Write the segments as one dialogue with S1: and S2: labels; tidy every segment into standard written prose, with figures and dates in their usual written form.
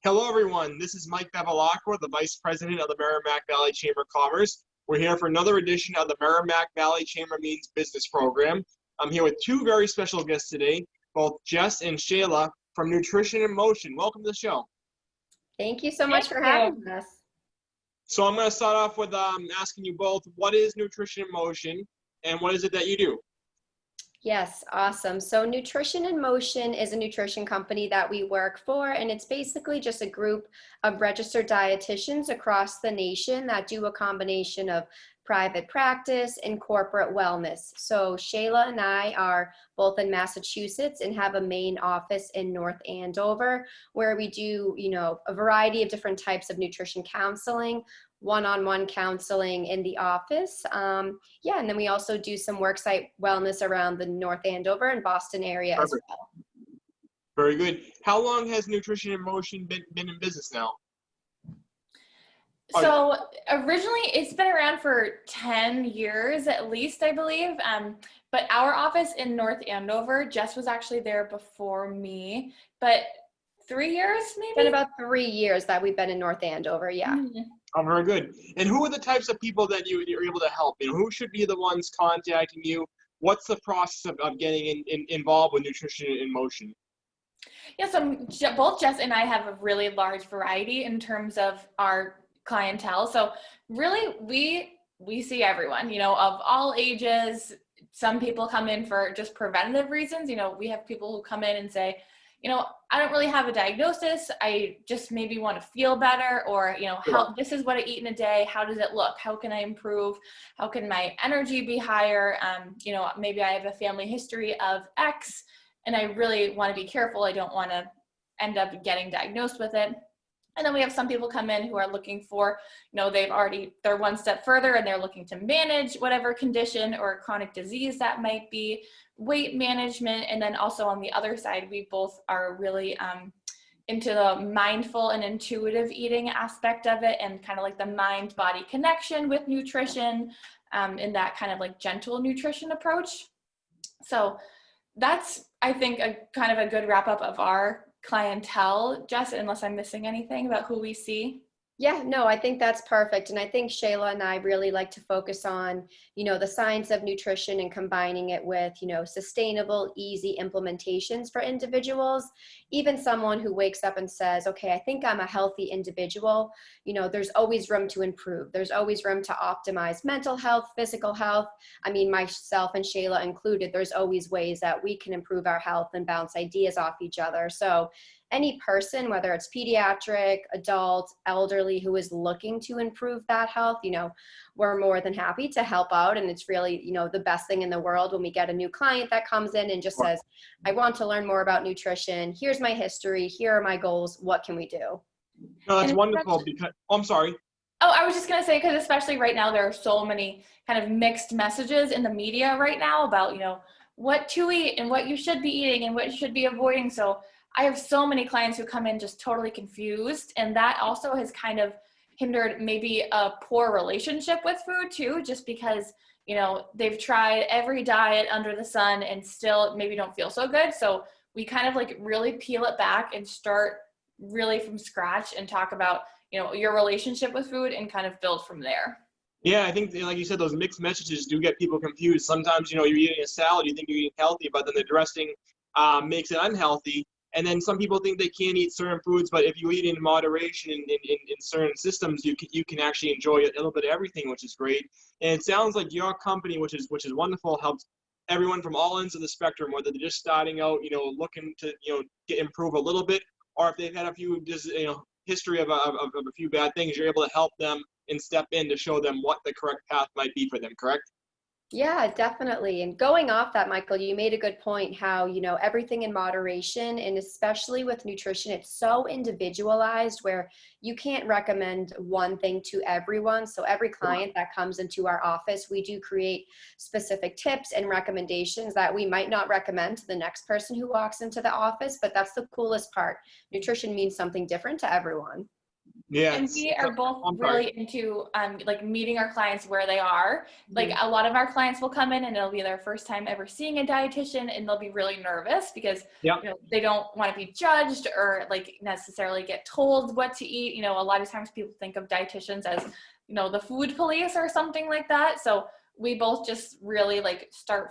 S1: Hello, everyone. This is Mike Bevilacqua, the Vice President of the Merrimack Valley Chamber of Commerce. We're here for another edition of the Merrimack Valley Chamber Means Business Program. I'm here with two very special guests today, both Jess and Shelagh from Nutrition in Motion. Welcome to the show.
S2: Thank you so much for having us.
S1: So I'm going to start off with asking you both, what is Nutrition in Motion and what is it that you do?
S2: Yes, awesome. So Nutrition in Motion is a nutrition company that we work for, and it's basically just a group of registered dietitians across the nation that do a combination of private practice and corporate wellness. So Shelagh and I are both in Massachusetts and have a main office in North Andover, where we do, a variety of different types of nutrition counseling, one-on-one counseling in the office. And then we also do some worksite wellness around the North Andover and Boston area as well.
S1: Very good. How long has Nutrition in Motion been in business now?
S3: So originally it's been around for 10 years at least, I believe. But our office in North Andover, Jess was actually there before me, but 3 years maybe?
S2: It's been about 3 years that we've been in North Andover, yeah.
S3: Mm-hmm.
S1: Oh, very good. And who are the types of people that you're able to help? Who should be the ones contacting you? What's the process of getting involved with Nutrition in Motion?
S3: Yeah, so both Jess and I have a really large variety in terms of our clientele. So really we see everyone, of all ages. Some people come in for just preventative reasons. We have people who come in and say, I don't really have a diagnosis. I just maybe want to feel better, or, how this is what I eat in a day. How does it look? How can I improve? How can my energy be higher? Maybe I have a family history of X and I really want to be careful. I don't want to end up getting diagnosed with it. And then we have some people come in who are looking for, they're one step further and they're looking to manage whatever condition or chronic disease that might be, weight management. And then also on the other side, we both are really into the mindful and intuitive eating aspect of it, and kind of like the mind-body connection with nutrition, in that kind of like gentle nutrition approach. So that's, I think, a kind of a good wrap up of our clientele, Jess, unless I'm missing anything about who we see.
S2: Yeah, no, I think that's perfect. And I think Shelagh and I really like to focus on, the science of nutrition and combining it with, sustainable, easy implementations for individuals. Even someone who wakes up and says, okay, I think I'm a healthy individual, there's always room to improve. There's always room to optimize mental health, physical health. I mean, myself and Shelagh included, there's always ways that we can improve our health and bounce ideas off each other. So any person, whether it's pediatric, adult, elderly, who is looking to improve that health, we're more than happy to help out. And it's really, the best thing in the world when we get a new client that comes in and just says, I want to learn more about nutrition. Here's my history. Here are my goals. What can we do?
S1: No, that's wonderful because, I'm sorry.
S3: Oh, I was just going to say, because especially right now, there are so many kind of mixed messages in the media right now about, what to eat and what you should be eating and what you should be avoiding. So I have so many clients who come in just totally confused, and that also has kind of hindered maybe a poor relationship with food too, just because, they've tried every diet under the sun and still maybe don't feel so good. So we kind of like really peel it back and start really from scratch and talk about, your relationship with food and kind of build from there.
S1: Yeah, I think, like you said, those mixed messages do get people confused. Sometimes, you're eating a salad, you think you're eating healthy, but then the dressing makes it unhealthy. And then some people think they can't eat certain foods, but if you eat in moderation in certain systems, you can actually enjoy a little bit of everything, which is great. And it sounds like your company, which is wonderful, helps everyone from all ends of the spectrum, whether they're just starting out, looking to improve a little bit, or if they've had a few history of a few bad things, you're able to help them and step in to show them what the correct path might be for them. Correct?
S2: Yeah, definitely. And going off that, Michael, you made a good point how, everything in moderation, and especially with nutrition, it's so individualized where you can't recommend one thing to everyone. So every client that comes into our office, we do create specific tips and recommendations that we might not recommend to the next person who walks into the office, but that's the coolest part. Nutrition means something different to everyone.
S1: Yeah.
S3: And we are both
S1: I'm sorry.
S3: really into like meeting our clients where they are. Like a lot of our clients will come in and it'll be their first time ever seeing a dietitian, and they'll be really nervous because
S1: Yeah.
S3: you know they don't want to be judged or like necessarily get told what to eat. You know, a lot of times people think of dietitians as, you know, the food police or something like that. So we both just really like start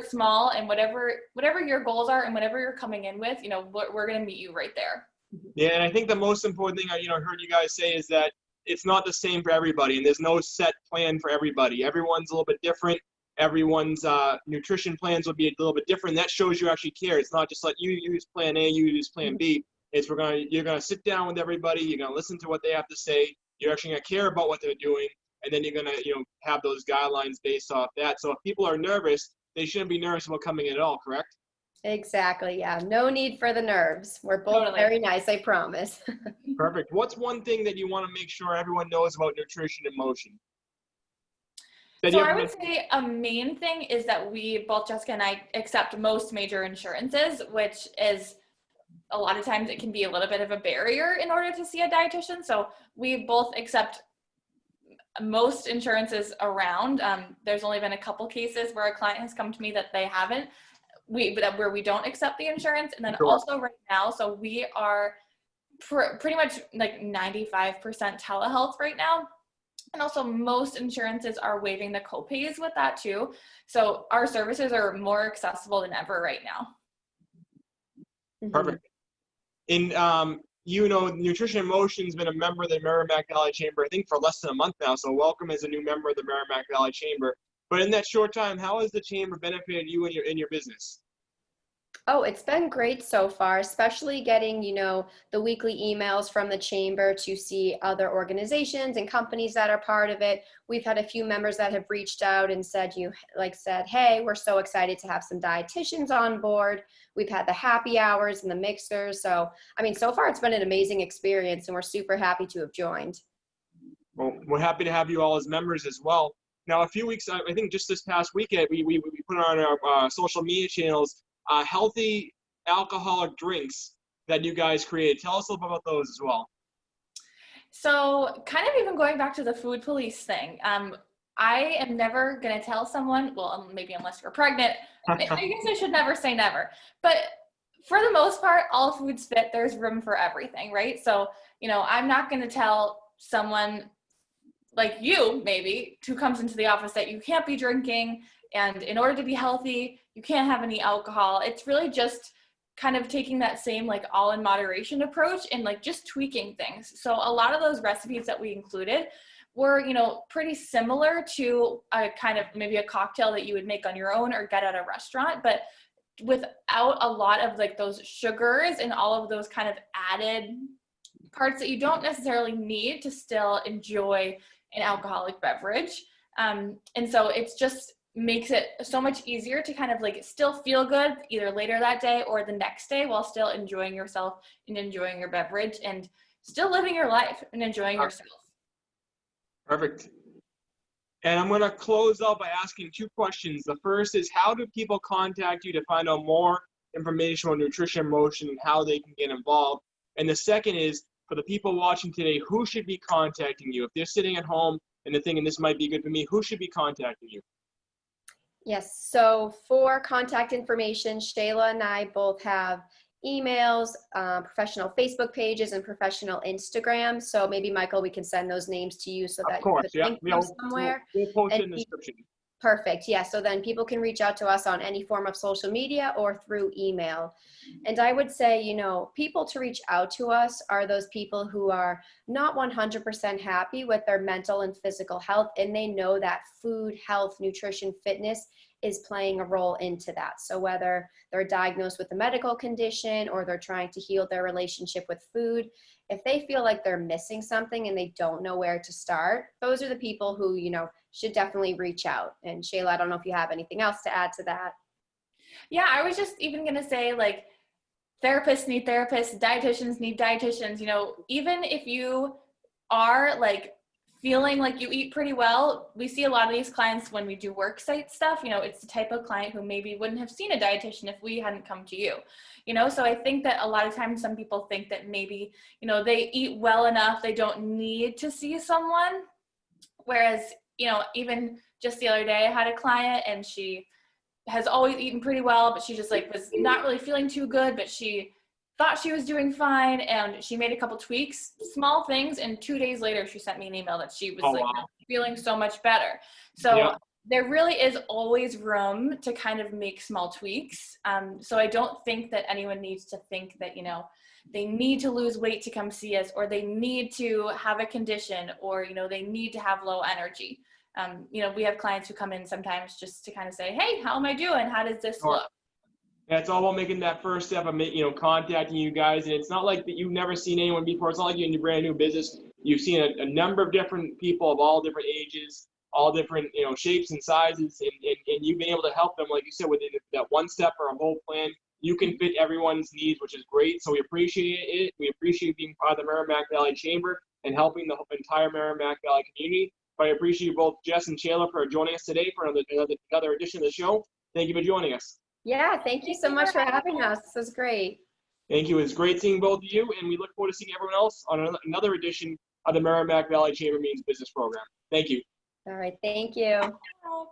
S3: small, and whatever your goals are and whatever you're coming in with, you know, we're going to meet you right there.
S1: Yeah, and I think the most important thing I heard you guys say is that it's not the same for everybody, and there's no set plan for everybody. Everyone's a little bit different. Everyone's nutrition plans will be a little bit different. That shows you actually care. It's not just like you use plan A, you use plan B. It's you're gonna sit down with everybody. You're gonna listen to what they have to say. You're actually gonna care about what they're doing, and then you're gonna have those guidelines based off that. So if people are nervous, they shouldn't be nervous about coming in at all. Correct?
S2: Exactly. Yeah. No need for the nerves. We're both
S3: Totally.
S2: very nice, I promise.
S1: Perfect. What's one thing that you want to make sure everyone knows about nutrition and motion?
S3: So I would say a main thing is that we, both Jessica and I, accept most major insurances, which is a lot of times it can be a little bit of a barrier in order to see a dietitian. So we both accept most insurances around. There's only been a couple cases where a client has come to me that they haven't, where we don't accept the insurance. And then also right now, so we are pretty much like 95% telehealth right now. And also most insurances are waiving the copays with that too. So our services are more accessible than ever right now.
S1: Perfect. And Nutrition and Motion's been a member of the Merrimack Valley Chamber, I think, for less than a month now. So welcome as a new member of the Merrimack Valley Chamber. But in that short time, how has the chamber benefited you in your business?
S2: Oh, it's been great so far, especially getting, the weekly emails from the chamber to see other organizations and companies that are part of it. We've had a few members that have reached out and said, hey, we're so excited to have some dietitians on board. We've had the happy hours and the mixers. So, so far it's been an amazing experience, and we're super happy to have joined.
S1: Well, we're happy to have you all as members as well. Now, a few weeks, I think just this past weekend, we put on our social media channels healthy alcoholic drinks that you guys created. Tell us a little bit about those as well.
S3: So kind of even going back to the food police thing, I am never going to tell someone, well, maybe unless you're pregnant, I guess I should never say never, but for the most part, all foods fit. There's room for everything, right? So, I'm not going to tell someone like you, maybe, who comes into the office that you can't be drinking, and in order to be healthy, you can't have any alcohol. It's really just kind of taking that same like all in moderation approach and like just tweaking things. So a lot of those recipes that we included were, pretty similar to a kind of maybe a cocktail that you would make on your own or get at a restaurant, but without a lot of like those sugars and all of those kind of added parts that you don't necessarily need to enjoy enjoy an alcoholic beverage. And so it's just makes it so much easier to kind of like still feel good either later that day or the next day while still enjoying yourself and enjoying your beverage and still living your life and enjoying yourself.
S1: Perfect. And I'm going to close out by asking two questions. The first is, how do people contact you to find out more information on nutrition and motion and how they can get involved? And the second is, for the people watching today, who should be contacting you? If they're sitting at home and they're thinking this might be good for me, who should be contacting you?
S2: Yes, so for contact information, Shelagh and I both have emails, professional Facebook pages, and professional Instagram. So maybe, Michael, we can send those names to you so that you could link them somewhere.
S1: We'll post it in the description.
S2: Perfect. Yeah. So then people can reach out to us on any form of social media or through email. And I would say, people to reach out to us are those people who are not 100% happy with their mental and physical health, and they know that food, health, nutrition, fitness is playing a role into that. So whether they're diagnosed with a medical condition or they're trying to heal their relationship with food, if they feel like they're missing something and they don't know where to start, those are the people who, should definitely reach out. And Shelagh, I don't know if you have anything else to add to that.
S3: Yeah, I was just even going to say, like, therapists need therapists, dietitians need dietitians. Even if you are like feeling like you eat pretty well. We see a lot of these clients when we do work site stuff, you know, it's the type of client who maybe wouldn't have seen a dietitian if we hadn't come to you, you know? So I think that a lot of times some people think that maybe, you know, they eat well enough, they don't need to see someone. Whereas, you know, even just the other day I had a client and she has always eaten pretty well, but she just like was not really feeling too good, but she thought she was doing fine, and she made a couple tweaks, small things, and 2 days later she sent me an email that she was feeling so much better. So there really is always room to kind of make small tweaks. So I don't think that anyone needs to think that, you know, they need to lose weight to come see us, or they need to have a condition, or, you know, they need to have low energy. You know, we have clients who come in sometimes just to kind of say, hey, how am I doing? How does this look?
S1: Yeah, it's all about making that first step of, you know, contacting you guys. And it's not like that you've never seen anyone before. It's not like you're in your brand new business. You've seen a number of different people of all different ages, all different, you know, shapes and sizes, and you've been able to help them, like you said, with that one step or a whole plan. You can fit everyone's needs, which is great. So we appreciate it. We appreciate being part of the Merrimack Valley Chamber and helping the entire Merrimack Valley community. But I appreciate both Jess and Shelagh for joining us today for another edition of the show. Thank you for joining us.
S2: Yeah, thank you so much for having us. This was great.
S1: Thank you. It's great seeing both of you, and we look forward to seeing everyone else on another edition of the Merrimack Valley Chamber Means Business Program. Thank you.
S2: All right, thank you.
S3: Bye.